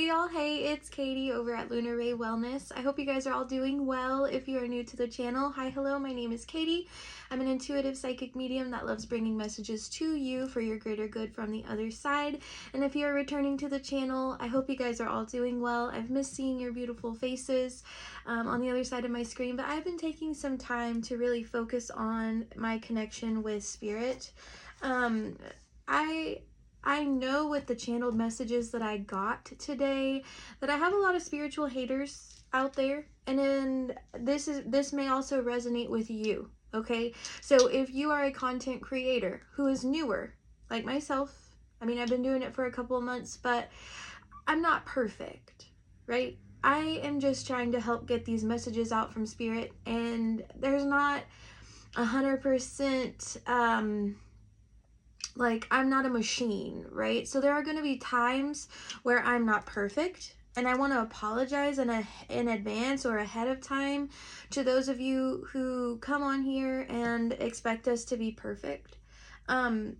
Hey y'all, hey, it's Katie over at Lunar Ray Wellness. I hope you guys are all doing well. If you are new to the channel, hi, hello, my name is Katie. I'm an intuitive psychic medium that loves bringing messages to you for your greater good from the other side. And if you're returning to the channel, I hope you guys are all doing well. I've missed seeing your beautiful faces on the other side of my screen, but I've been taking some time to really focus on my connection with spirit. I know with the channeled messages that I got today that I have a lot of spiritual haters out there, and then this may also resonate with you, okay? So if you are a content creator who is newer, like myself, I mean, I've been doing it for a couple of months, but I'm not perfect, right? I am just trying to help get these messages out from spirit, and there's not 100% like, I'm not a machine, right? So there are going to be times where I'm not perfect, and I want to apologize in advance or ahead of time to those of you who come on here and expect us to be perfect.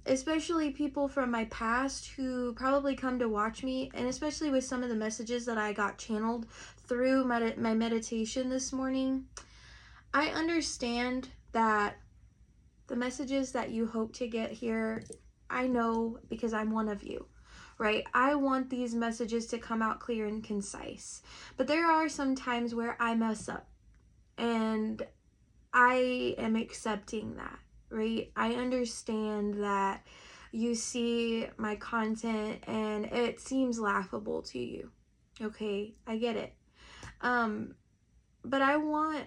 Especially people from my past who probably come to watch me, and especially with some of the messages that I got channeled through my meditation this morning. I understand that the messages that you hope to get here, I know because I'm one of you, right? I want these messages to come out clear and concise. But there are some times where I mess up, and I am accepting that, right? I understand that you see my content and it seems laughable to you. Okay, I get it. But I want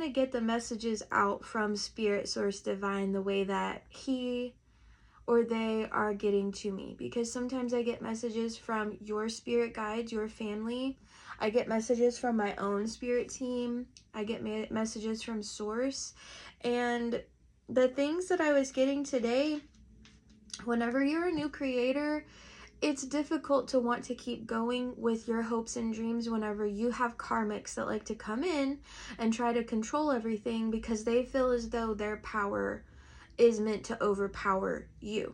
to get the messages out from Spirit Source Divine the way that he or they are getting to me, because sometimes I get messages from your spirit guides, your family. I get messages from my own spirit team. I get messages from Source. And the things that I was getting today, whenever you're a new creator, it's difficult to want to keep going with your hopes and dreams whenever you have karmics that like to come in and try to control everything because they feel as though their power is meant to overpower you.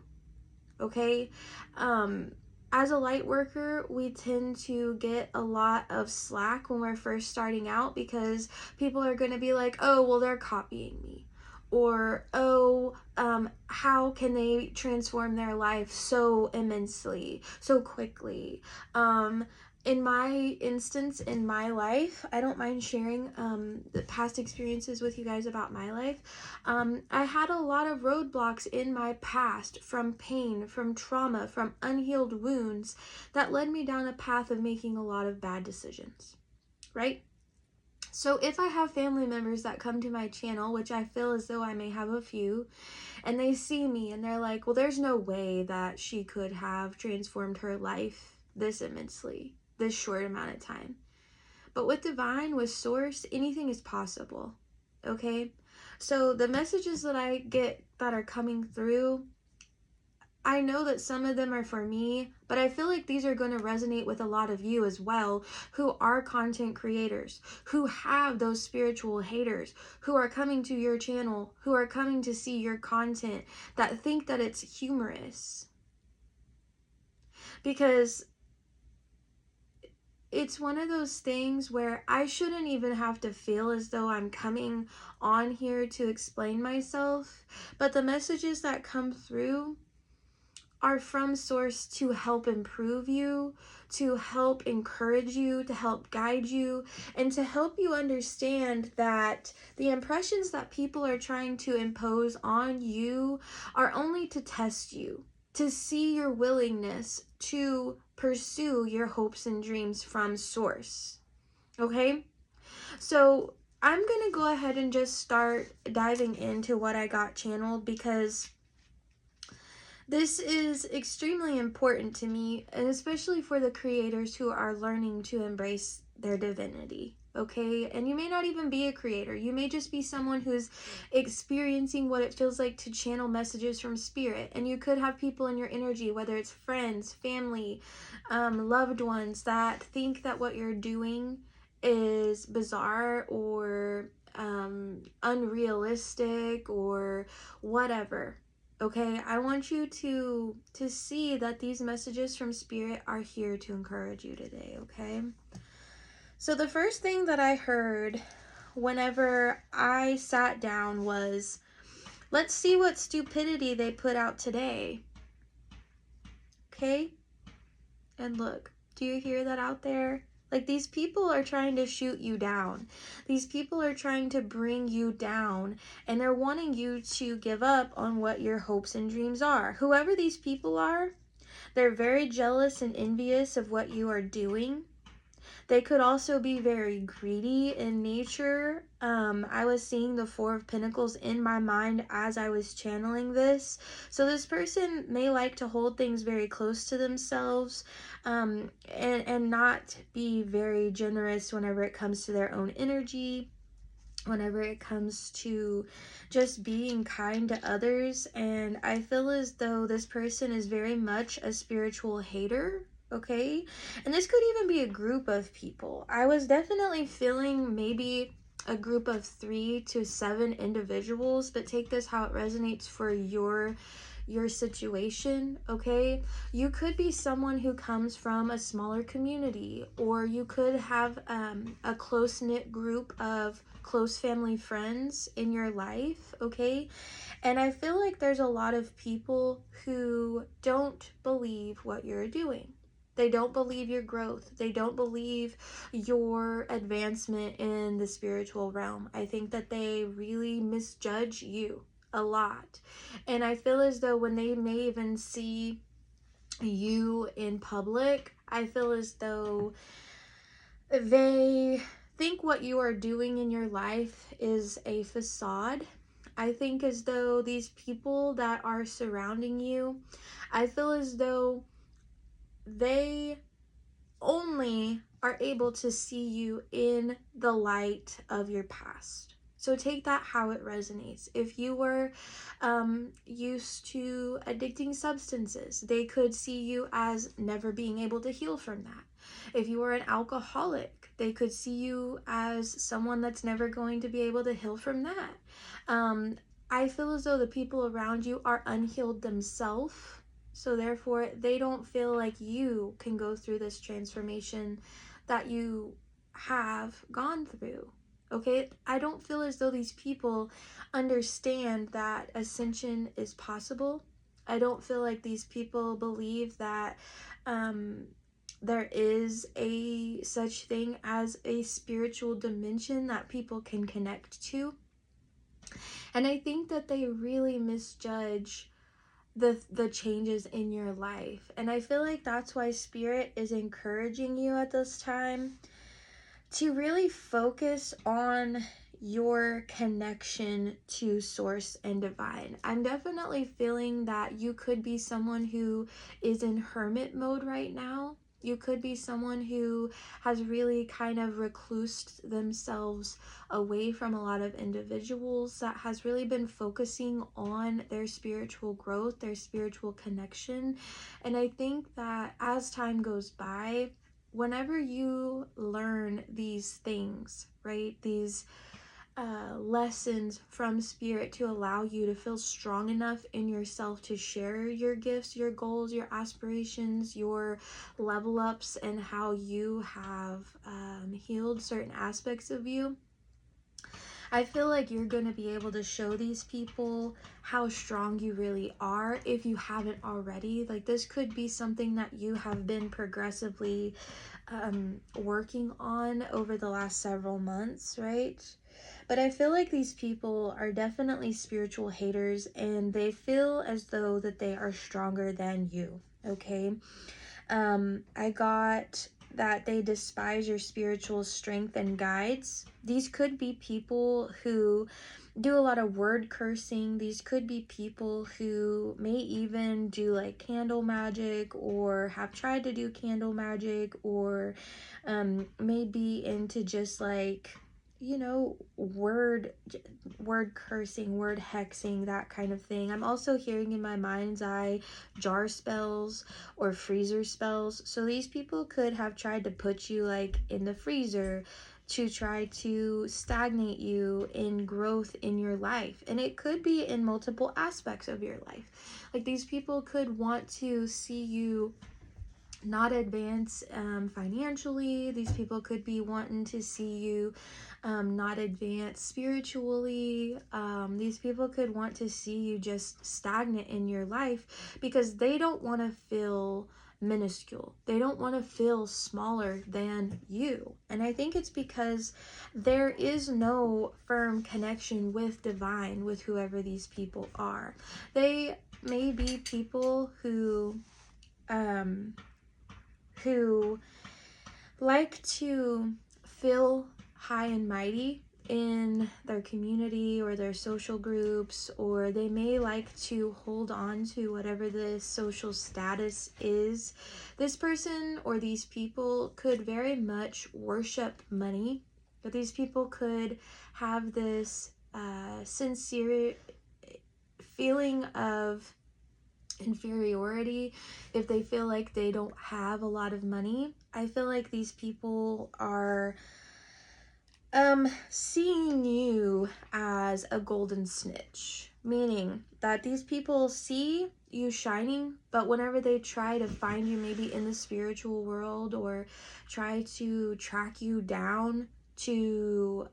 Okay? As a light worker, we tend to get a lot of slack when we're first starting out because people are going to be like, oh, well, they're copying me. Or, oh, how can they transform their life so immensely, so quickly? In my instance, in my life, I don't mind sharing the past experiences with you guys about my life. I had a lot of roadblocks in my past from pain, from trauma, from unhealed wounds that led me down a path of making a lot of bad decisions, right? So if I have family members that come to my channel, which I feel as though I may have a few, and they see me and they're like, well, there's no way that she could have transformed her life this immensely, this short amount of time. But with Divine, with Source, anything is possible, okay? So the messages that I get that are coming through, I know that some of them are for me, but I feel like these are going to resonate with a lot of you as well, who are content creators, who have those spiritual haters, who are coming to your channel, who are coming to see your content, that think that it's humorous. Because it's one of those things where I shouldn't even have to feel as though I'm coming on here to explain myself, but the messages that come through are from Source to help improve you, to help encourage you, to help guide you, and to help you understand that the impressions that people are trying to impose on you are only to test you, to see your willingness to pursue your hopes and dreams from Source. Okay? So I'm going to go ahead and just start diving into what I got channeled, because this is extremely important to me, and especially for the creators who are learning to embrace their divinity, okay? And you may not even be a creator. You may just be someone who's experiencing what it feels like to channel messages from spirit. And you could have people in your energy, whether it's friends, family, loved ones, that think that what you're doing is bizarre or unrealistic or whatever. Okay, I want you to see that these messages from Spirit are here to encourage you today, okay? So the first thing that I heard whenever I sat down was, let's see what stupidity they put out today. Okay? And look, do you hear that out there? Like, these people are trying to shoot you down. These people are trying to bring you down, and they're wanting you to give up on what your hopes and dreams are. Whoever these people are, they're very jealous and envious of what you are doing. They could also be very greedy in nature. I was seeing the Four of Pentacles in my mind as I was channeling this. So this person may like to hold things very close to themselves, and not be very generous whenever it comes to their own energy, whenever it comes to just being kind to others. And I feel as though this person is very much a spiritual hater, okay? And this could even be a group of people. I was definitely feeling maybe a group of 3 to 7 individuals, but take this how it resonates for your situation, okay? You could be someone who comes from a smaller community, or you could have a close-knit group of close family friends in your life, okay? And I feel like there's a lot of people who don't believe what you're doing. They don't believe your growth. They don't believe your advancement in the spiritual realm. I think that they really misjudge you a lot. And I feel as though when they may even see you in public, I feel as though they think what you are doing in your life is a facade. I think as though these people that are surrounding you, I feel as though they only are able to see you in the light of your past. So take that how it resonates. If you were used to addicting substances, they could see you as never being able to heal from that. If you were an alcoholic, they could see you as someone that's never going to be able to heal from that. I feel as though the people around you are unhealed themselves. So therefore, they don't feel like you can go through this transformation that you have gone through. Okay? I don't feel as though these people understand that ascension is possible. I don't feel like these people believe that there is a such thing as a spiritual dimension that people can connect to. And I think that they really misjudge the changes in your life. And I feel like that's why Spirit is encouraging you at this time to really focus on your connection to source and divine. I'm definitely feeling that you could be someone who is in hermit mode right now. You could be someone who has really kind of reclused themselves away from a lot of individuals, that has really been focusing on their spiritual growth, their spiritual connection. And I think that as time goes by, whenever you learn these things, right, these lessons from Spirit to allow you to feel strong enough in yourself to share your gifts, your goals, your aspirations, your level ups, and how you have healed certain aspects of you, I feel like you're going to be able to show these people how strong you really are if you haven't already. Like, this could be something that you have been progressively working on over the last several months, right? But I feel like these people are definitely spiritual haters, and they feel as though that they are stronger than you, okay? I got that they despise your spiritual strength and guides. These could be people who do a lot of word cursing. These could be people who may even do like candle magic, or have tried to do candle magic, or may be into just like, you know, word cursing, word hexing, that kind of thing. I'm also hearing in my mind's eye jar spells or freezer spells. So these people could have tried to put you like in the freezer to try to stagnate you in growth in your life. And it could be in multiple aspects of your life. Like, these people could want to see you not advance financially. These people could be wanting to see you not advance spiritually. These people could want to see you just stagnant in your life because they don't want to feel minuscule. They don't want to feel smaller than you. And I think it's because there is no firm connection with divine with whoever these people are. They may be people who like to feel high and mighty in their community or their social groups, or they may like to hold on to whatever the social status is. This person or these people could very much worship money, but these people could have this sincere feeling of inferiority if they feel like they don't have a lot of money. I feel like these people are seeing you as a golden snitch, meaning that these people see you shining, but whenever they try to find you maybe in the spiritual world or try to track you down to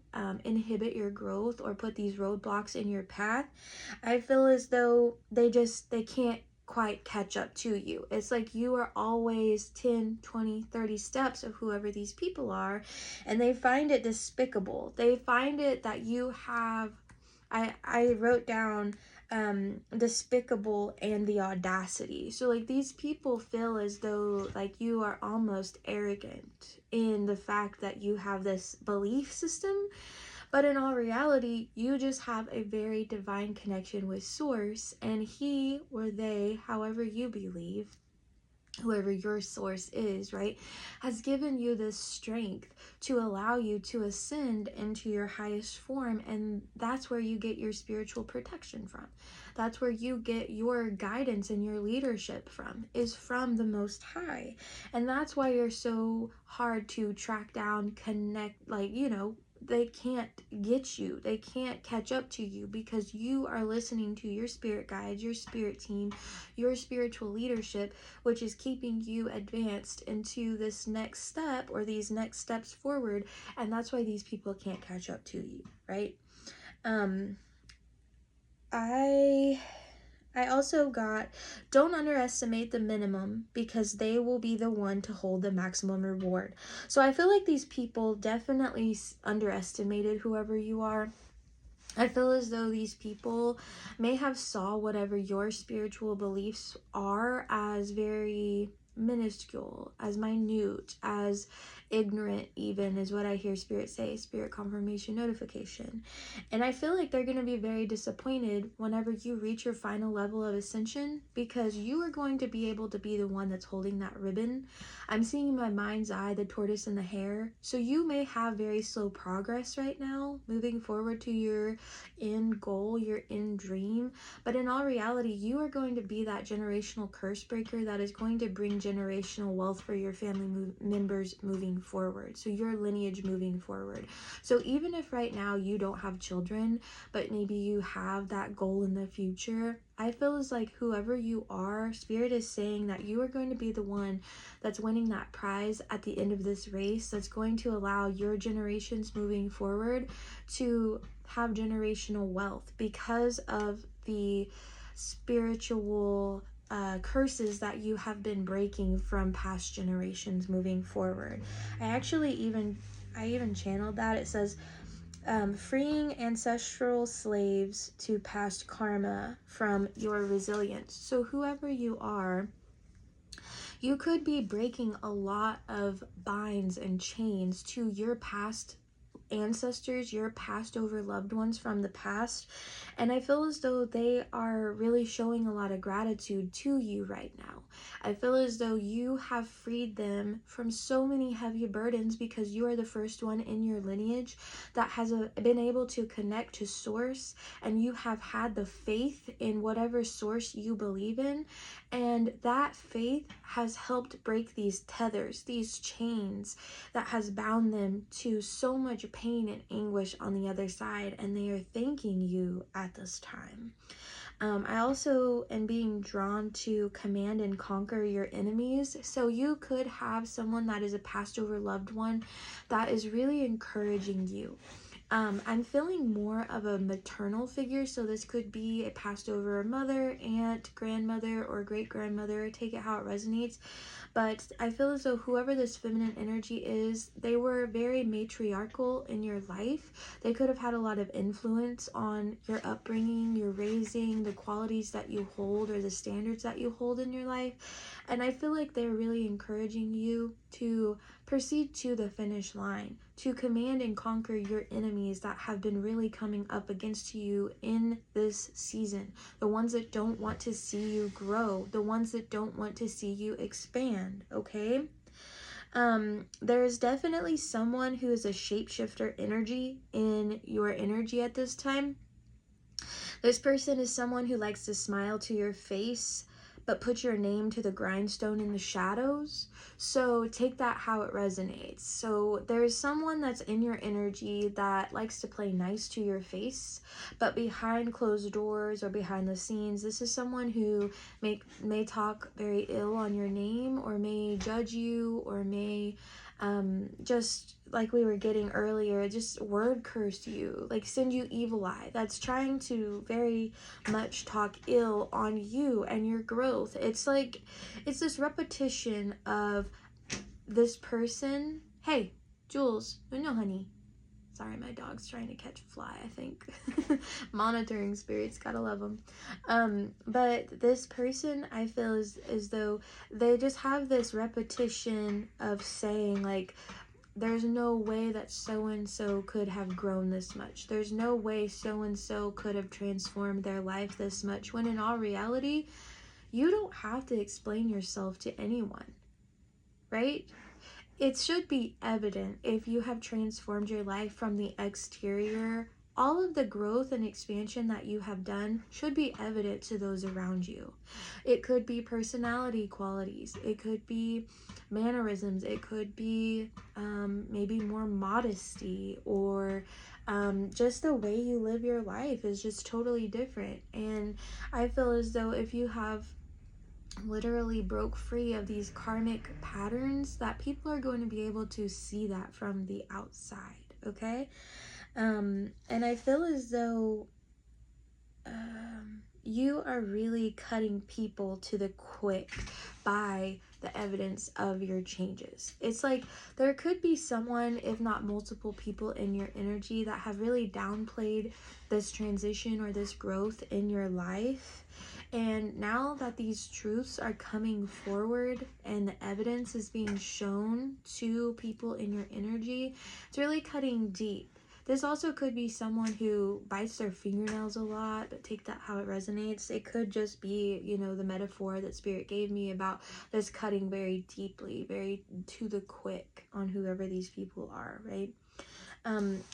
inhibit your growth or put these roadblocks in your path, I feel as though they can't quite catch up to you. It's like you are always 10, 20, 30 steps of whoever these people are, and they find it despicable. They find it that you have, I wrote down despicable and the audacity. So like, these people feel as though like you are almost arrogant in the fact that you have this belief system. But in all reality, you just have a very divine connection with Source, and he or they, however you believe, whoever your source is, right, has given you this strength to allow you to ascend into your highest form. And that's where you get your spiritual protection from. That's where you get your guidance and your leadership from, is from the Most High. And that's why you're so hard to track down, connect, like, they can't get you. They can't catch up to you because you are listening to your spirit guides, your spirit team, your spiritual leadership, which is keeping you advanced into this next step or these next steps forward. And that's why these people can't catch up to you, right? I also got, don't underestimate the minimum because they will be the one to hold the maximum reward. So I feel like these people definitely underestimated whoever you are. I feel as though these people may have saw whatever your spiritual beliefs are as very minuscule, as minute, as ignorant even, is what I hear Spirit say, Spirit confirmation notification. And I feel like they're going to be very disappointed whenever you reach your final level of ascension, because you are going to be able to be the one that's holding that ribbon. I'm seeing in my mind's eye the tortoise and the hare. So you may have very slow progress right now, moving forward to your end goal, your end dream. But in all reality, you are going to be that generational curse breaker that is going to bring generational wealth for your family members moving forward. So your lineage moving forward. So even if right now you don't have children, but maybe you have that goal in the future, I feel as like whoever you are, Spirit is saying that you are going to be the one that's winning that prize at the end of this race, that's going to allow your generations moving forward to have generational wealth because of the spiritual curses that you have been breaking from past generations moving forward. I even channeled that. It says, freeing ancestral slaves to past karma from your resilience. So whoever you are, you could be breaking a lot of binds and chains to your past ancestors, your passed over loved ones from the past, and I feel as though they are really showing a lot of gratitude to you right now. I feel as though you have freed them from so many heavy burdens because you are the first one in your lineage that has been able to connect to source, and you have had the faith in whatever source you believe in, and that faith has helped break these tethers, these chains that has bound them to so much pain and anguish on the other side, and they are thanking you at this time. I also am being drawn to command and conquer your enemies. So you could have someone that is a passed over loved one that is really encouraging you. I'm feeling more of a maternal figure, so this could be a passed over mother, aunt, grandmother, or great grandmother. Take it how it resonates. But I feel as though whoever this feminine energy is, they were very matriarchal in your life. They could have had a lot of influence on your upbringing, your raising, the qualities that you hold, or the standards that you hold in your life. And I feel like they're really encouraging you to proceed to the finish line, to command and conquer your enemies that have been really coming up against you in this season. The ones that don't want to see you grow, the ones that don't want to see you expand, okay? There's definitely someone who is a shapeshifter energy in your energy at this time. This person is someone who likes to smile to your face, but put your name to the grindstone in the shadows. So take that how it resonates. So there's someone that's in your energy that likes to play nice to your face, but behind closed doors or behind the scenes, this is someone who may talk very ill on your name, or may judge you, or may just like we were getting earlier, just word curse you, like send you evil eye. That's trying to very much talk ill on you and your growth. It's like, it's this repetition of this person. Hey, Jules, no, honey. Sorry, my dog's trying to catch a fly, I think. Monitoring spirits, gotta love them. But this person, I feel as though they just have this repetition of saying, like, there's no way that so-and-so could have grown this much. There's no way so-and-so could have transformed their life this much. When in all reality, you don't have to explain yourself to anyone, right? It should be evident if you have transformed your life from the exterior. All of the growth and expansion that you have done should be evident to those around you. It could be personality qualities. It could be mannerisms. It could be maybe more modesty, or just the way you live your life is just totally different. And I feel as though if you have literally broke free of these karmic patterns, that people are going to be able to see that from the outside, okay? And I feel as though you are really cutting people to the quick by the evidence of your changes. It's like there could be someone, if not multiple people in your energy, that have really downplayed this transition or this growth in your life. And now that these truths are coming forward and the evidence is being shown to people in your energy, it's really cutting deep. This also could be someone who bites their fingernails a lot, but take that how it resonates. It could just be, you know, the metaphor that Spirit gave me about this cutting very deeply, very to the quick on whoever these people are, right?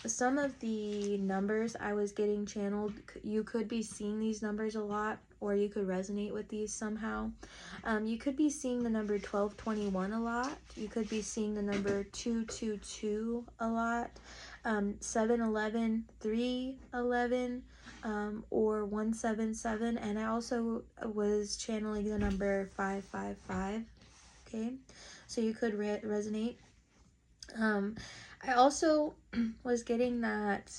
Some of the numbers I was getting channeled, you could be seeing these numbers a lot, or you could resonate with these somehow. You could be seeing the number 1221 a lot. You could be seeing the number 222 a lot. 711, 311, or 177. And I also was channeling the number 555. Okay, so you could resonate. I also was getting that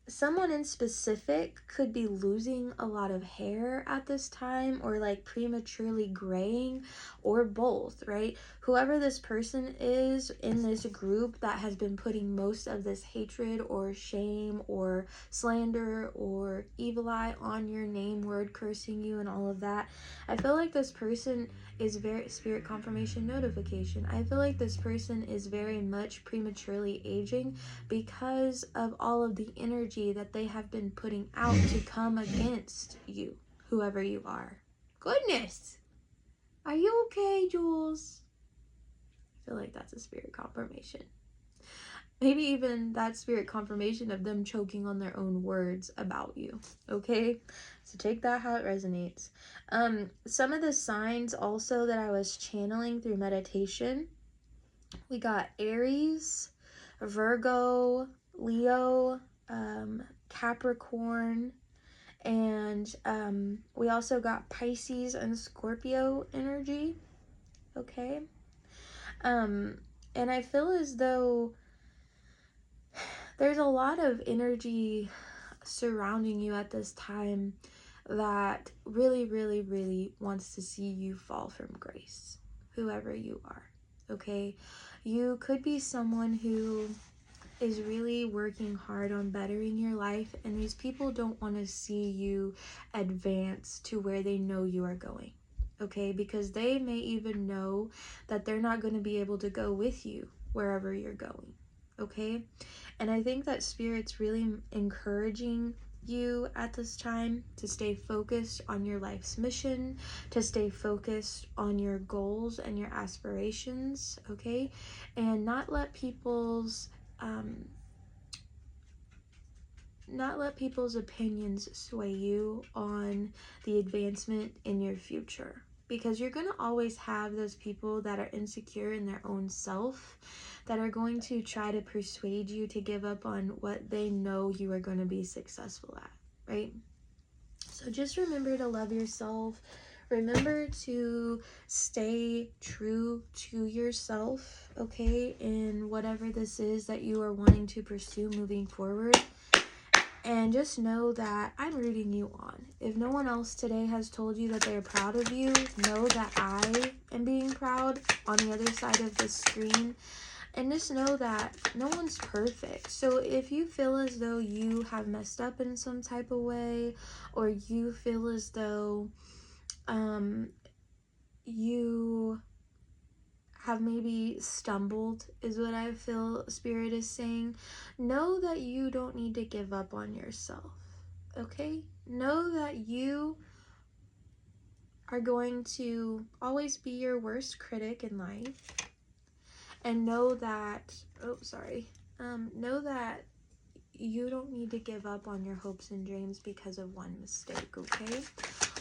someone in specific could be losing a lot of hair at this time, or like prematurely graying, or both, right? Whoever this person is in this group that has been putting most of this hatred or shame or slander or evil eye on your name, word cursing you and all of that, I feel like this person is very, spirit confirmation notification, I feel like this person is very much prematurely aging because of all of the energy that they have been putting out to come against you, whoever you are. Goodness! Are you okay, Jules? I feel like that's a spirit confirmation. Maybe even that spirit confirmation of them choking on their own words about you, okay? So take that how it resonates. Some of the signs also that I was channeling through meditation, we got Aries, Virgo, Leo, Capricorn, and we also got Pisces and Scorpio energy, okay? And I feel as though there's a lot of energy surrounding you at this time that really, really, really wants to see you fall from grace, whoever you are, okay? You could be someone who is really working hard on bettering your life, and these people don't want to see you advance to where they know you are going, okay? Because they may even know that they're not going to be able to go with you wherever you're going, okay? And I think that Spirit's really encouraging you at this time to stay focused on your life's mission, to stay focused on your goals and your aspirations, okay? And not let people's opinions sway you on the advancement in your future, because you're going to always have those people that are insecure in their own self that are going to try to persuade you to give up on what they know you are going to be successful at, right? So just remember to love yourself. Remember to stay true to yourself, okay, in whatever this is that you are wanting to pursue moving forward. And just know that I'm rooting you on. If no one else today has told you that they're proud of you, know that I am being proud on the other side of the screen. And just know that no one's perfect. So if you feel as though you have messed up in some type of way, or you feel as though you have maybe stumbled, is what I feel Spirit is saying, know that you don't need to give up on yourself, okay? Know that you are going to always be your worst critic in life, and know that, know that you don't need to give up on your hopes and dreams because of one mistake, okay?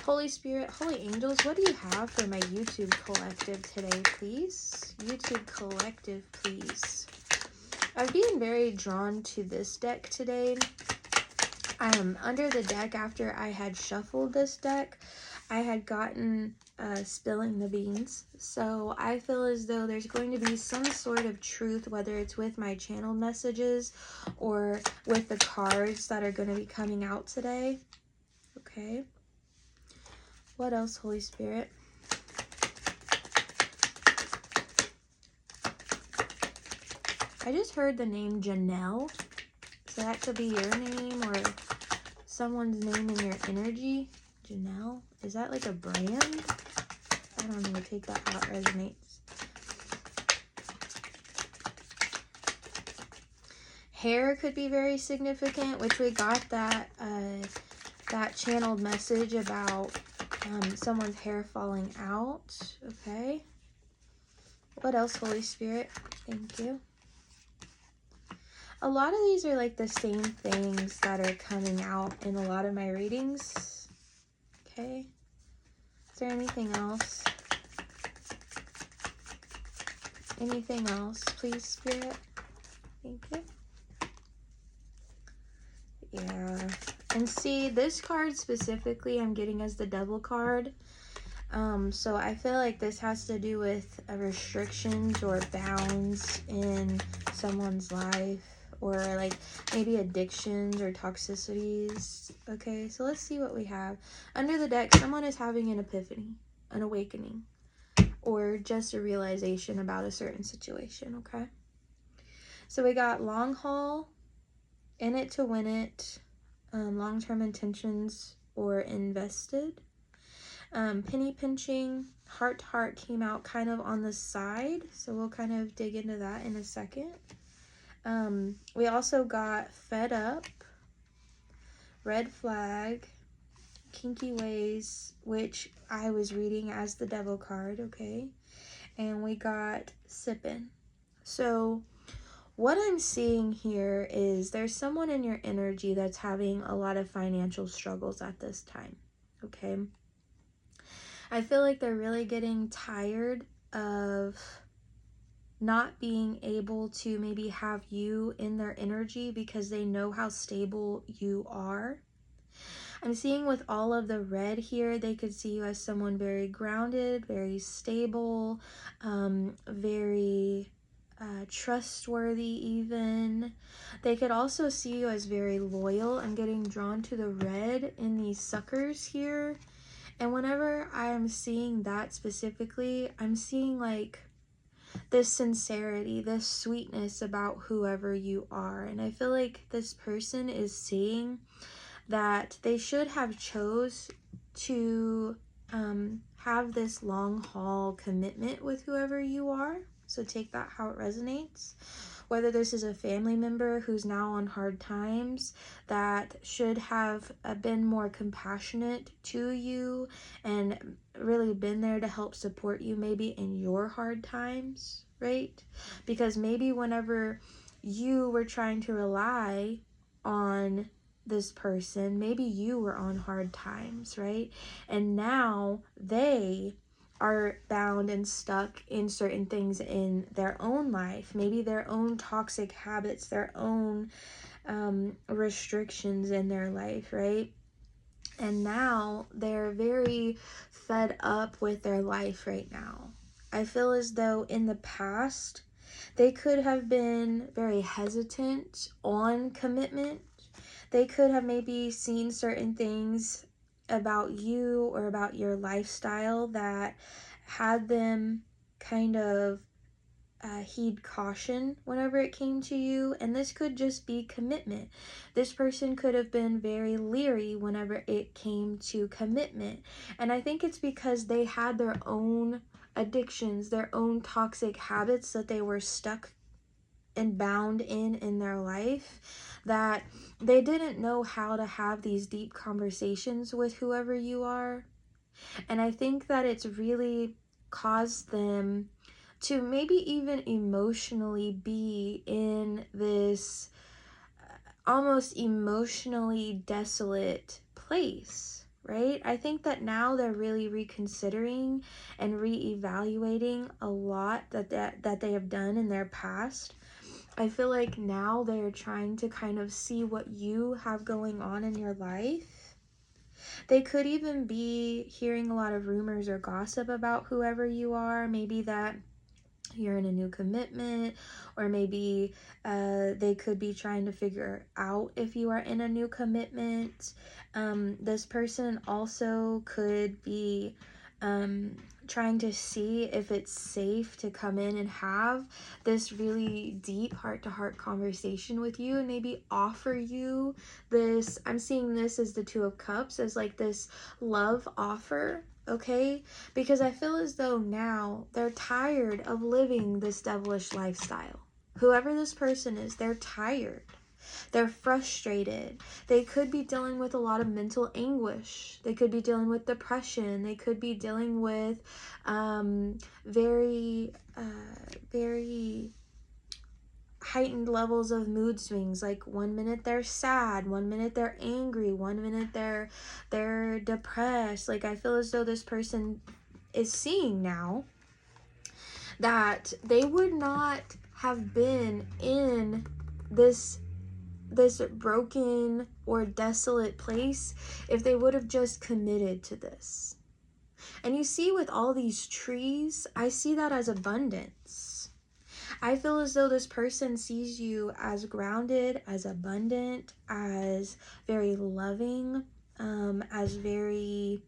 Holy Spirit, Holy Angels, what do you have for my YouTube collective today, please? YouTube collective, please. I'm being very drawn to this deck today. Under the deck, after I had shuffled this deck, I had gotten spilling the beans. So I feel as though there's going to be some sort of truth, whether it's with my channel messages or with the cards that are going to be coming out today. Okay. What else, Holy Spirit? I just heard the name Janelle. So that could be your name or someone's name in your energy. Janelle? Is that like a brand? I don't know. Take that how it resonates. Hair could be very significant, which we got that channeled message about someone's hair falling out. Okay. What else, Holy Spirit? Thank you. A lot of these are like the same things that are coming out in a lot of my readings. Okay. Is there anything else? Anything else, please, Spirit? Thank you. Yeah. And see, this card specifically I'm getting as the Devil card. So I feel like this has to do with restrictions or bounds in someone's life, or like maybe addictions or toxicities. Okay, so let's see what we have. Under the deck, someone is having an epiphany, an awakening, or just a realization about a certain situation. Okay, so we got long haul, in it to win it, long-term intentions, or invested. Penny pinching, heart to heart came out kind of on the side, so we'll kind of dig into that in a second. We also got fed up, red flag, kinky ways, which I was reading as the devil card, okay? And we got sippin'. So what I'm seeing here is there's someone in your energy that's having a lot of financial struggles at this time, okay? I feel like they're really getting tired of not being able to maybe have you in their energy because they know how stable you are. I'm seeing with all of the red here, they could see you as someone very grounded, very stable, very trustworthy even. They could also see you as very loyal. I'm getting drawn to the red in these suckers here. And whenever I'm seeing that specifically, I'm seeing like this sincerity, this sweetness about whoever you are. And I feel like this person is seeing that they should have chose to have this long haul commitment with whoever you are. So take that how it resonates. Whether this is a family member who's now on hard times that should have been more compassionate to you and really been there to help support you maybe in your hard times, right? Because maybe whenever you were trying to rely on this person, maybe you were on hard times, right? And now they are bound and stuck in certain things in their own life, maybe their own toxic habits, their own restrictions in their life, right? And now they're very fed up with their life right now. I feel as though in the past they could have been very hesitant on commitment. They could have maybe seen certain things about you or about your lifestyle that had them kind of heed caution whenever it came to you. And this could just be commitment. This person could have been very leery whenever it came to commitment. And I think it's because they had their own addictions, their own toxic habits that they were stuck and bound in their life, that they didn't know how to have these deep conversations with whoever you are. And I think that it's really caused them to maybe even emotionally be in this almost emotionally desolate place, right? I think that now they're really reconsidering and reevaluating a lot that they have done in their past. I feel like now they're trying to kind of see what you have going on in your life. They could even be hearing a lot of rumors or gossip about whoever you are. Maybe that you're in a new commitment, or maybe they could be trying to figure out if you are in a new commitment. This person also could be trying to see if it's safe to come in and have this really deep heart-to-heart conversation with you, and maybe offer you this. I'm seeing this as the Two of Cups, as like this love offer, okay? Because I feel as though now they're tired of living this devilish lifestyle. Whoever this person is, they're tired. They're frustrated. They could be dealing with a lot of mental anguish. They could be dealing with depression. They could be dealing with very heightened levels of mood swings. Like 1 minute they're sad, 1 minute they're angry, 1 minute they're depressed. Like I feel as though this person is seeing now that they would not have been in this broken or desolate place if they would have just committed to this. And you see with all these trees, I see that as abundance. I feel as though this person sees you as grounded, as abundant, as very loving, as very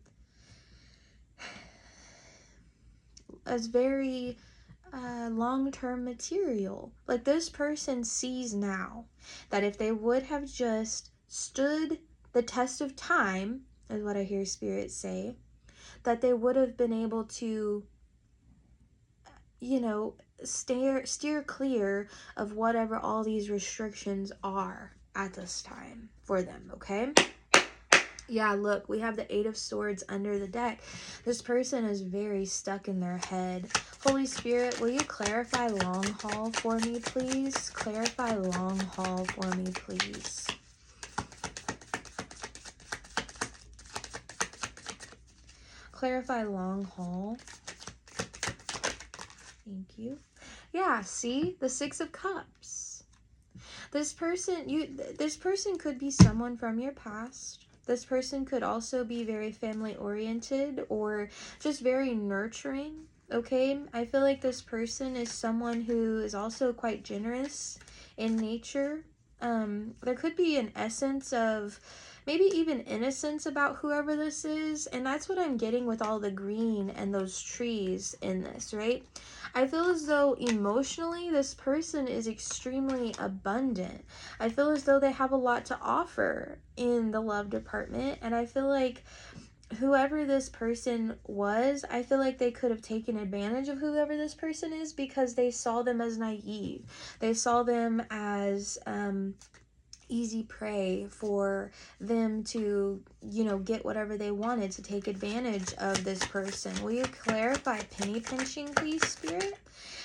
long-term material. Like, this person sees now that if they would have just stood the test of time, is what I hear Spirit say, that they would have been able to, you know, steer clear of whatever all these restrictions are at this time for them, okay? Yeah, look, we have the Eight of Swords under the deck. This person is very stuck in their head. Holy Spirit, will you clarify long haul for me, please? Clarify long haul for me, please. Clarify long haul. Thank you. Yeah, see? The Six of Cups. This person could be someone from your past. This person could also be very family oriented or just very nurturing, okay? I feel like this person is someone who is also quite generous in nature. There could be an essence of maybe even innocence about whoever this is, and that's what I'm getting with all the green and those trees in this, right? I feel as though emotionally this person is extremely abundant. I feel as though they have a lot to offer in the love department, and I feel like whoever this person was, I feel like they could have taken advantage of whoever this person is because they saw them as naive. They saw them as easy prey for them to, you know, get whatever they wanted, to take advantage of this person. Will you clarify penny pinching, please, Spirit?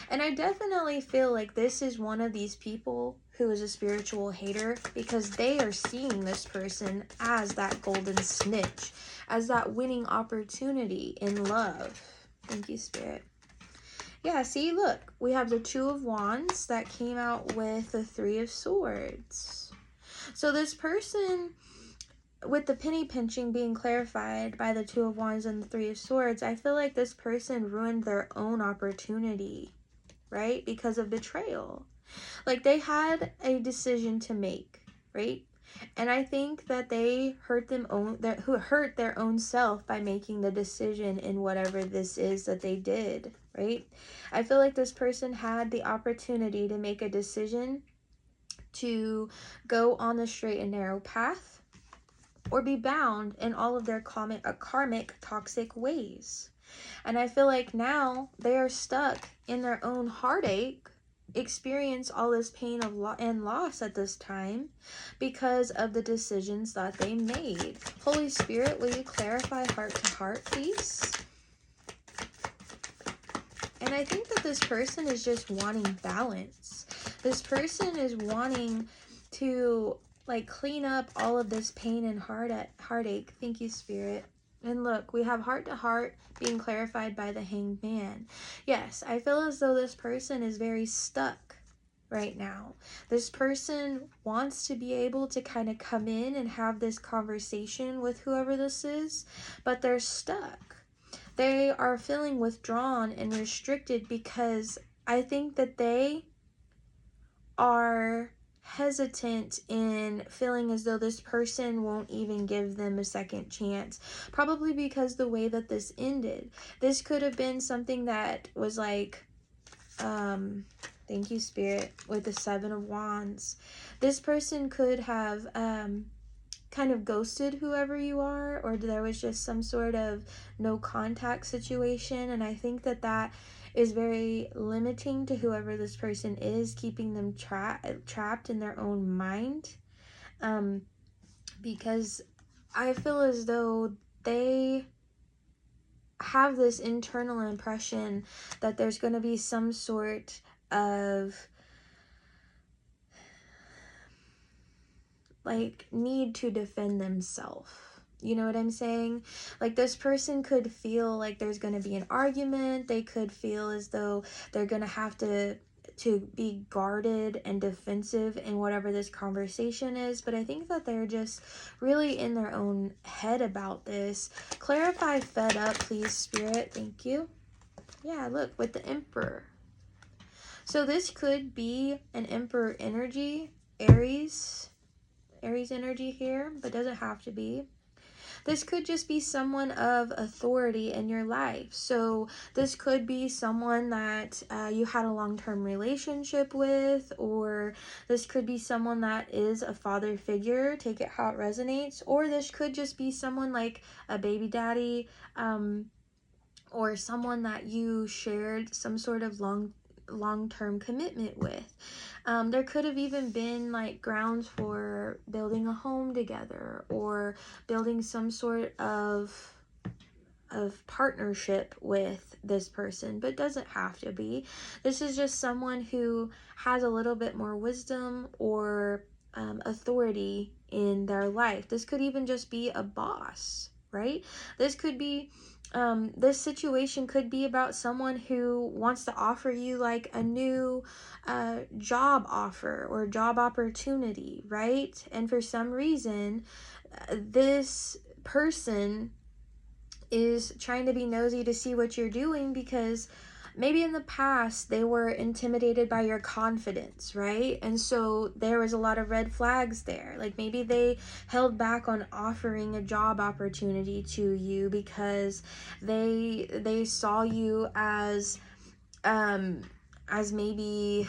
And I definitely feel like this is one of these people who is a spiritual hater because they are seeing this person as that golden snitch, as that winning opportunity in love. Thank you, Spirit. Yeah, see, look, we have the Two of Wands that came out with the Three of Swords. So this person, with the penny pinching being clarified by the Two of Wands and the Three of Swords, I feel like this person ruined their own opportunity, right? Because of betrayal. Like, they had a decision to make, right? And I think that they hurt their own self by making the decision in whatever this is that they did, right? I feel like this person had the opportunity to make a decision to go on the straight and narrow path or be bound in all of their karmic toxic ways. And I feel like now they are stuck in their own heartache, experience all this pain and loss at this time because of the decisions that they made. Holy Spirit, will you clarify heart to heart, please? And I think that this person is just wanting balance. This person is wanting to, like, clean up all of this pain and heartache. Thank you, Spirit. And look, we have heart to heart being clarified by the Hanged Man. Yes, I feel as though this person is very stuck right now. This person wants to be able to kind of come in and have this conversation with whoever this is, but they're stuck. They are feeling withdrawn and restricted because I think that they are hesitant in feeling as though this person won't even give them a second chance. Probably because the way that this ended. This could have been something that was like, thank you, Spirit, with the Seven of Wands. This person could have kind of ghosted whoever you are, or there was just some sort of no contact situation, and I think that that is very limiting to whoever this person is, keeping them trapped in their own mind, because I feel as though they have this internal impression that there's going to be some sort of like need to defend themselves. You know what I'm saying? Like, this person could feel like there's going to be an argument. They could feel as though they're going to have to be guarded and defensive in whatever this conversation is. But I think that they're just really in their own head about this. Clarify fed up, please, Spirit. Thank you. Yeah, look, with the Emperor. So this could be an Emperor energy, Aries energy here, but doesn't have to be. This could just be someone of authority in your life. So this could be someone that you had a long-term relationship with, or this could be someone that is a father figure, take it how it resonates, or this could just be someone like a baby daddy, or someone that you shared some sort of long-term commitment with. There could have even been like grounds for building a home together, or building some sort of partnership with this person, but doesn't have to be. This is just someone who has a little bit more wisdom or authority in their life. This could even just be a boss, right? This could be this situation could be about someone who wants to offer you like a new job offer or job opportunity, right? And for some reason, this person is trying to be nosy to see what you're doing, because maybe in the past they were intimidated by your confidence, right? And so there was a lot of red flags there. Like maybe they held back on offering a job opportunity to you because they saw you as maybe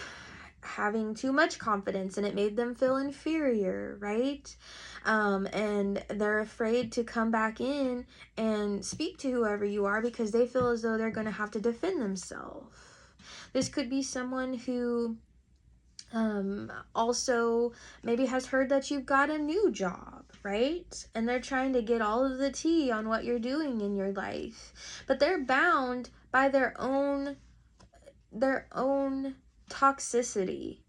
having too much confidence, and it made them feel inferior, right? And they're afraid to come back in and speak to whoever you are because they feel as though they're going to have to defend themselves. This could be someone who also maybe has heard that you've got a new job, right? And they're trying to get all of the tea on what you're doing in your life, but they're bound by their own toxicity.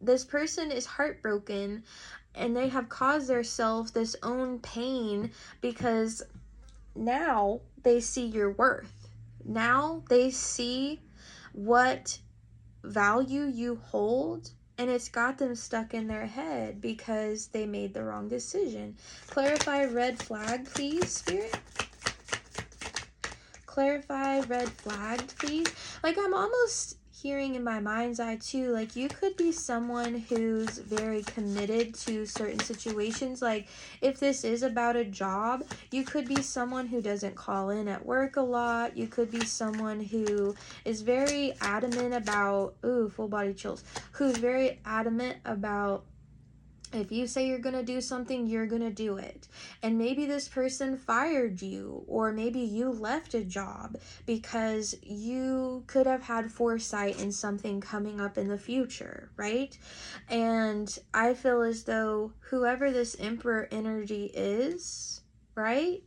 This person is heartbroken, and they have caused themselves this own pain because now they see your worth. Now they see what value you hold, and it's got them stuck in their head because they made the wrong decision. Clarify red flag, please, Spirit. Clarify red flag, please. Like, I'm almost hearing in my mind's eye too, like you could be someone who's very committed to certain situations. Like if this is about a job, you could be someone who doesn't call in at work a lot. You could be someone who is very adamant about, full body chills, who's very adamant about, if you say you're going to do something, you're going to do it. And maybe this person fired you, or maybe you left a job because you could have had foresight in something coming up in the future, right? And I feel as though whoever this Emperor energy is, right?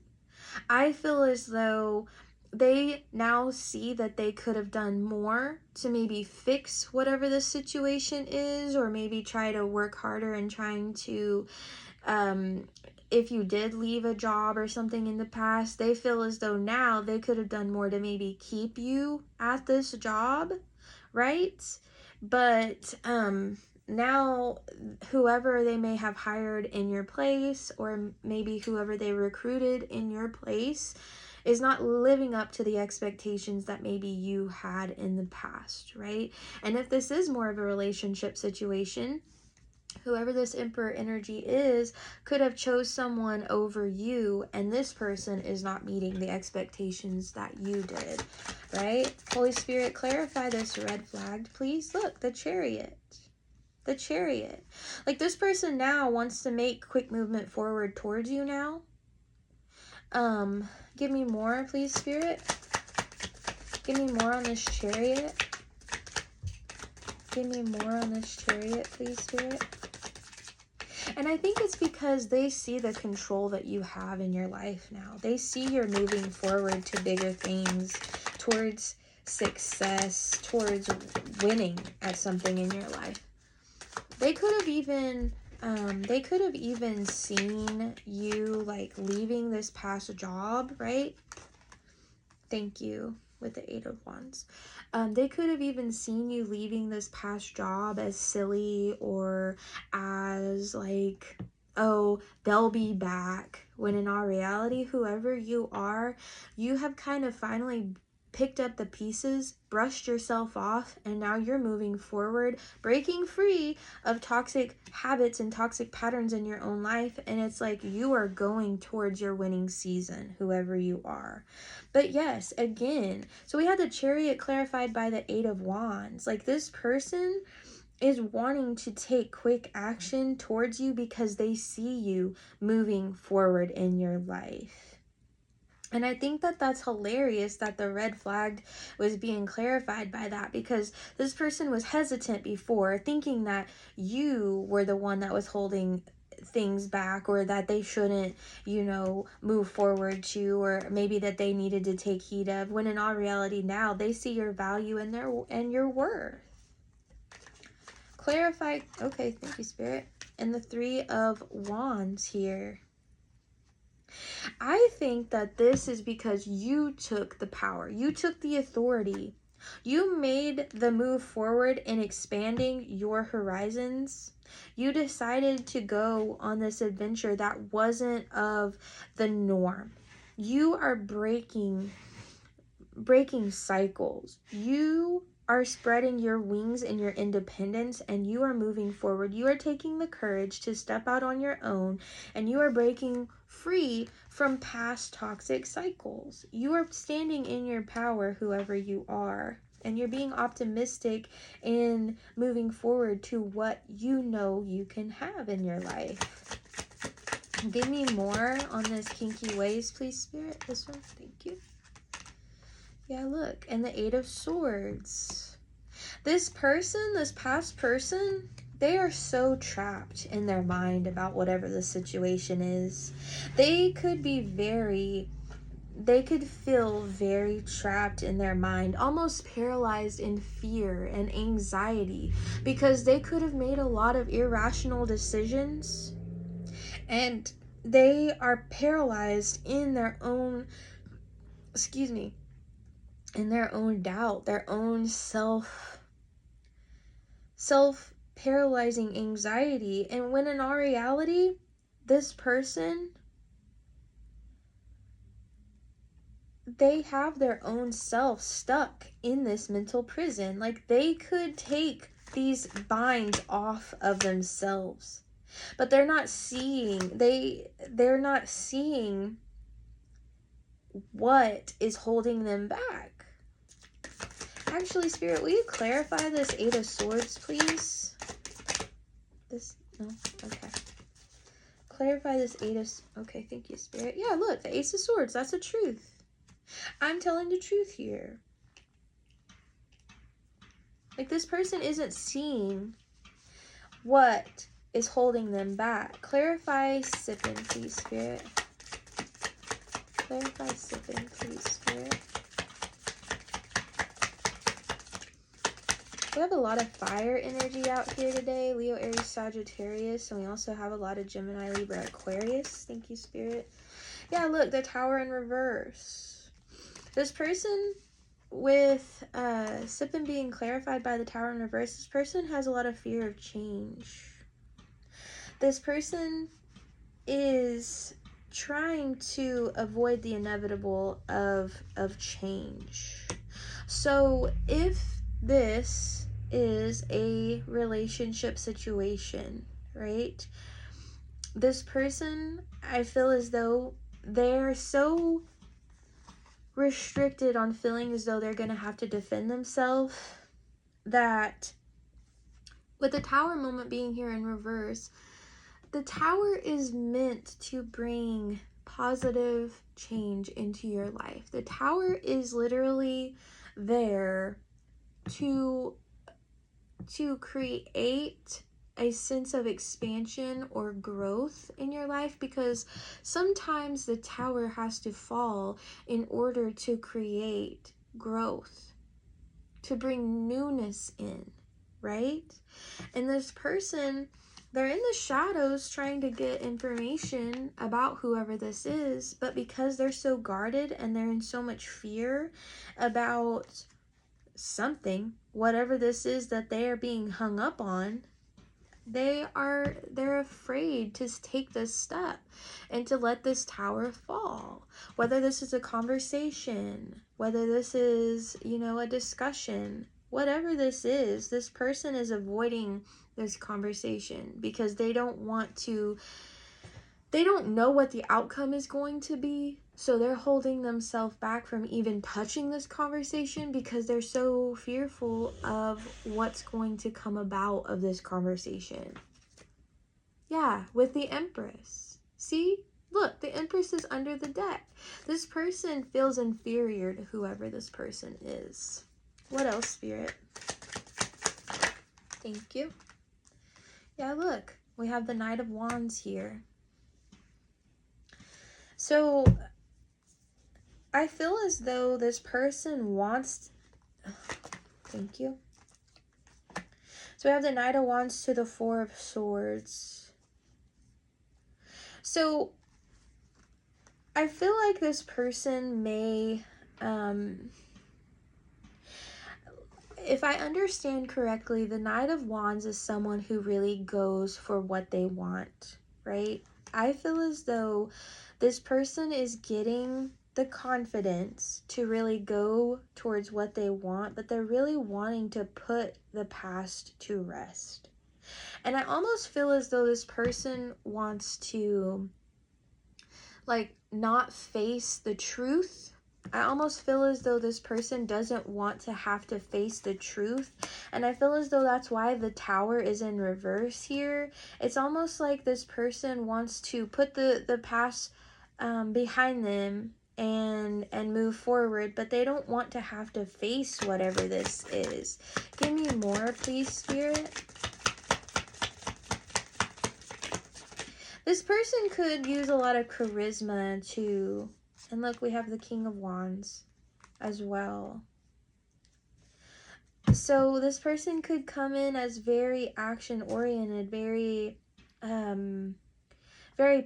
I feel as though they now see that they could have done more to maybe fix whatever the situation is, or maybe try to work harder in trying to, if you did leave a job or something in the past, they feel as though now they could have done more to maybe keep you at this job, right? But now whoever they may have hired in your place, or maybe whoever they recruited in your place, is not living up to the expectations that maybe you had in the past, right? And if this is more of a relationship situation, whoever this Emperor energy is could have chose someone over you, and this person is not meeting the expectations that you did, right? Holy Spirit, clarify this red flag, please. Look, the Chariot. The Chariot. Like this person now wants to make quick movement forward towards you now. Give me more, please, Spirit. Give me more on this Chariot. Give me more on this Chariot, please, Spirit. And I think it's because they see the control that you have in your life now. They see you're moving forward to bigger things, towards success, towards winning at something in your life. They could have even seen you like leaving this past job, right? Thank you, with the 8 of Wands. They could have even seen you leaving this past job as silly, or as like, oh, they'll be back. When in all reality, whoever you are, you have kind of finally picked up the pieces, brushed yourself off, and now you're moving forward, breaking free of toxic habits and toxic patterns in your own life. And it's like you are going towards your winning season, whoever you are. But yes, again, so we had the Chariot clarified by the Eight of Wands. Like, this person is wanting to take quick action towards you because they see you moving forward in your life. And I think that that's hilarious that the red flag was being clarified by that, because this person was hesitant before, thinking that you were the one that was holding things back, or that they shouldn't, move forward to, or maybe that they needed to take heed of, when in all reality now they see your value and your worth. Clarify. Okay, thank you, Spirit. And the Three of Wands here. I think that this is because you took the power. You took the authority. You made the move forward in expanding your horizons. You decided to go on this adventure that wasn't of the norm. You are breaking cycles. You are spreading your wings in your independence, and you are moving forward. You are taking the courage to step out on your own, and you are breaking free from past toxic cycles. You are standing in your power, whoever you are, and you're being optimistic in moving forward to what you know you can have in your life. Give me more on this kinky ways, please, Spirit. This one, thank you. Yeah, look, and the Eight of Swords. This past person, they are so trapped in their mind about whatever the situation is. They could feel very trapped in their mind, almost paralyzed in fear and anxiety, because they could have made a lot of irrational decisions, and they are paralyzed in their own, in their own doubt, their own self-paralyzing anxiety. And when in all reality, this person, they have their own self stuck in this mental prison. Like, they could take these binds off of themselves, but they're not seeing what is holding them back. Actually, Spirit, will you clarify this Eight of Swords, please? No? Okay. Clarify this okay, thank you, Spirit. Yeah, look, the Ace of Swords, that's the truth. I'm telling the truth here. Like, this person isn't seeing what is holding them back. Clarify sipping, please, Spirit. Clarify sipping, please, Spirit. We have a lot of fire energy out here today. Leo, Aries, Sagittarius. And we also have a lot of Gemini, Libra, Aquarius. Thank you, Spirit. Yeah, look, the Tower in reverse. This person with Sippin being clarified by the Tower in reverse, this person has a lot of fear of change. This person is trying to avoid the inevitable of change. So if this is a relationship situation, right? This person, I feel as though they're so restricted on feeling as though they're going to have to defend themselves, that with the Tower moment being here in reverse, the Tower is meant to bring positive change into your life. The Tower is literally there to create a sense of expansion or growth in your life, because sometimes the Tower has to fall in order to create growth, to bring newness in, right? And this person, they're in the shadows trying to get information about whoever this is, but because they're so guarded and they're in so much fear about something, whatever this is that they are being hung up on, they're afraid to take this step and to let this tower fall. Whether this is a conversation, whether this is, a discussion, whatever this is, this person is avoiding this conversation because they don't know what the outcome is going to be. So they're holding themselves back from even touching this conversation because they're so fearful of what's going to come about of this conversation. Yeah, with the Empress. See? Look, the Empress is under the deck. This person feels inferior to whoever this person is. What else, Spirit? Thank you. Yeah, look, we have the Knight of Wands here. So I feel as though this person wants... Thank you. So we have the Knight of Wands to the Four of Swords. So I feel like this person may... if I understand correctly, the Knight of Wands is someone who really goes for what they want, right? I feel as though this person is getting the confidence to really go towards what they want, but they're really wanting to put the past to rest. And I almost feel as though this person wants to, not face the truth. I almost feel as though this person doesn't want to have to face the truth. And I feel as though that's why the Tower is in reverse here. It's almost like this person wants to put the past behind them and move forward, but they don't want to have to face whatever this is. Give me more, please, Spirit. This person could use a lot of charisma too. And look, we have the King of Wands as well. So this person could come in as very action-oriented, very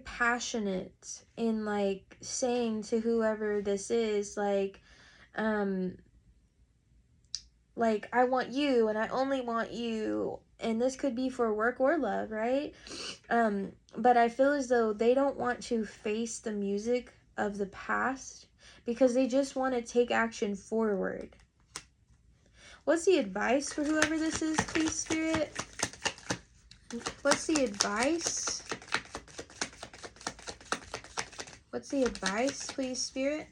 passionate in saying to whoever this is, I want you and I only want you. And this could be for work or love, right? But I feel as though they don't want to face the music of the past because they just want to take action forward. What's the advice for whoever this is, please, Spirit? What's the advice? What's the advice, please, Spirit?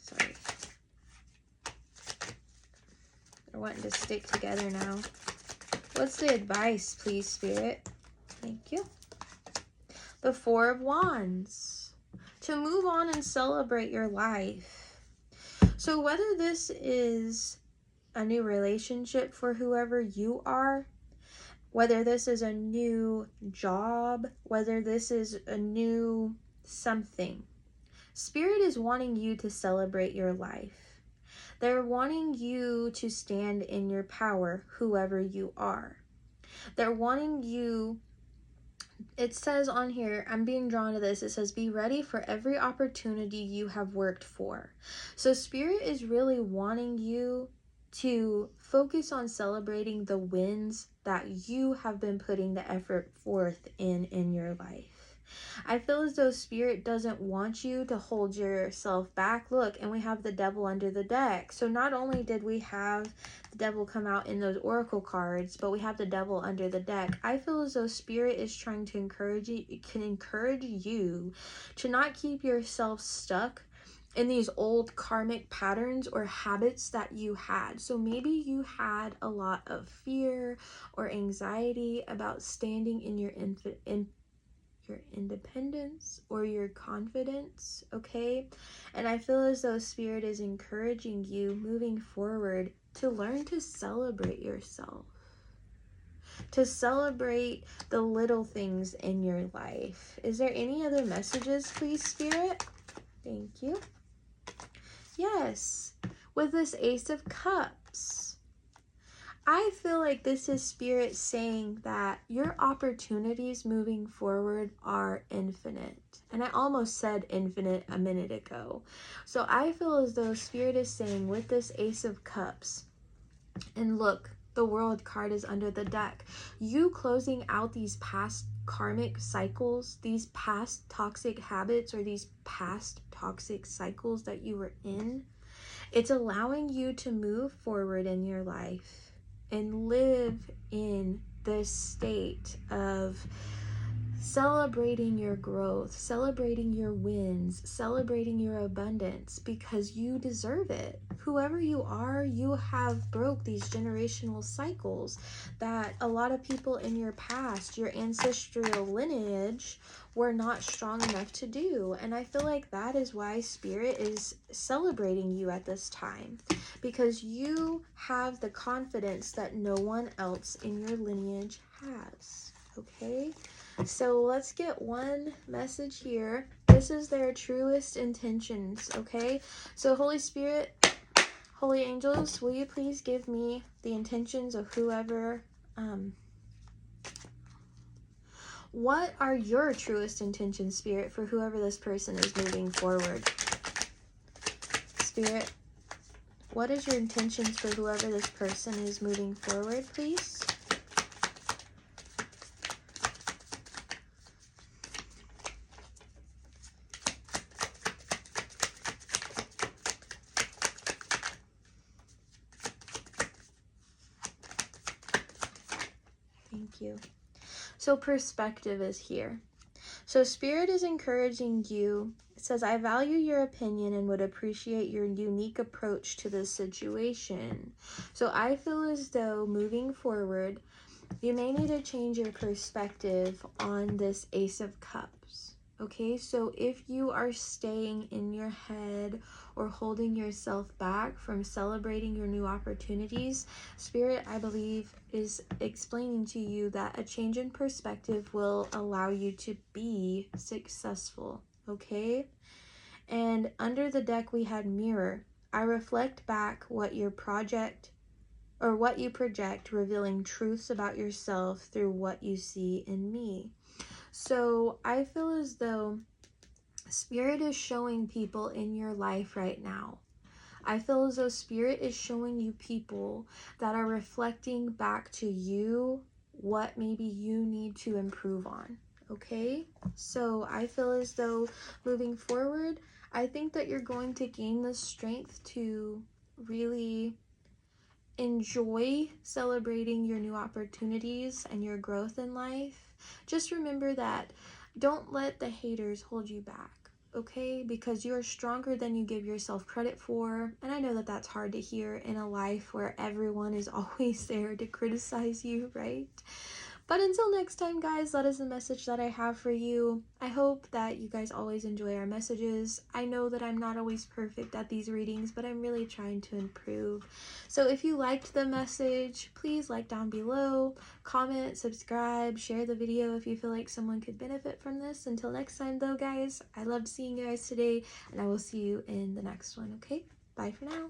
Sorry. They're wanting to stick together now. What's the advice, please, Spirit? Thank you. The Four of Wands. To move on and celebrate your life. So whether this is a new relationship for whoever you are, whether this is a new job, whether this is a new something, Spirit is wanting you to celebrate your life. They're wanting you to stand in your power, whoever you are. They're wanting you... It says on here, I'm being drawn to this, it says, be ready for every opportunity you have worked for. So Spirit is really wanting you to focus on celebrating the wins that you have been putting the effort forth in your life. I feel as though Spirit doesn't want you to hold yourself back. Look, and we have the Devil under the deck. So not only did we have the Devil come out in those oracle cards, but we have the Devil under the deck. I feel as though Spirit is trying to encourage you to not keep yourself stuck in these old karmic patterns or habits that you had. So maybe you had a lot of fear or anxiety about standing in your independence or your confidence, okay? And I feel as though Spirit is encouraging you moving forward to learn to celebrate yourself, to celebrate the little things in your life. Is there any other messages, please, Spirit? Thank you. Yes, with this Ace of Cups, I feel like this is Spirit saying that your opportunities moving forward are infinite. And I almost said infinite a minute ago. So I feel as though Spirit is saying with this Ace of Cups And look, the World card is under the deck. You closing out these past karmic cycles, these past toxic habits, or these past toxic cycles that you were in, it's allowing you to move forward in your life and live in this state of celebrating your growth, celebrating your wins, celebrating your abundance, because you deserve it. Whoever you are, you have broke these generational cycles that a lot of people in your past, your ancestral lineage, were not strong enough to do. And I feel like that is why Spirit is celebrating you at this time, because you have the confidence that no one else in your lineage has. Okay? So let's get one message here. This is their truest intentions, okay? So Holy Spirit, Holy Angels, will you please give me the intentions of whoever, what are your truest intentions, Spirit, for whoever this person is moving forward? Spirit, what is your intentions for whoever this person is moving forward, please? Thank you. So perspective is here. So Spirit is encouraging you. It says, I value your opinion and would appreciate your unique approach to this situation. So I feel as though moving forward, you may need to change your perspective on this Ace of Cups. Okay, so if you are staying in your head or holding yourself back from celebrating your new opportunities, Spirit, I believe, is explaining to you that a change in perspective will allow you to be successful. Okay, and under the deck we had Mirror. I reflect back what you project, revealing truths about yourself through what you see in me. So I feel as though Spirit is showing people in your life right now. I feel as though Spirit is showing you people that are reflecting back to you what maybe you need to improve on. Okay? So I feel as though moving forward, I think that you're going to gain the strength to really enjoy celebrating your new opportunities and your growth in life. Just remember that don't let the haters hold you back, okay? Because you're stronger than you give yourself credit for. And I know that that's hard to hear in a life where everyone is always there to criticize you, right? But until next time, guys, that is the message that I have for you. I hope that you guys always enjoy our messages. I know that I'm not always perfect at these readings, but I'm really trying to improve. So if you liked the message, please like down below, comment, subscribe, share the video if you feel like someone could benefit from this. Until next time, though, guys, I loved seeing you guys today, and I will see you in the next one, okay? Bye for now.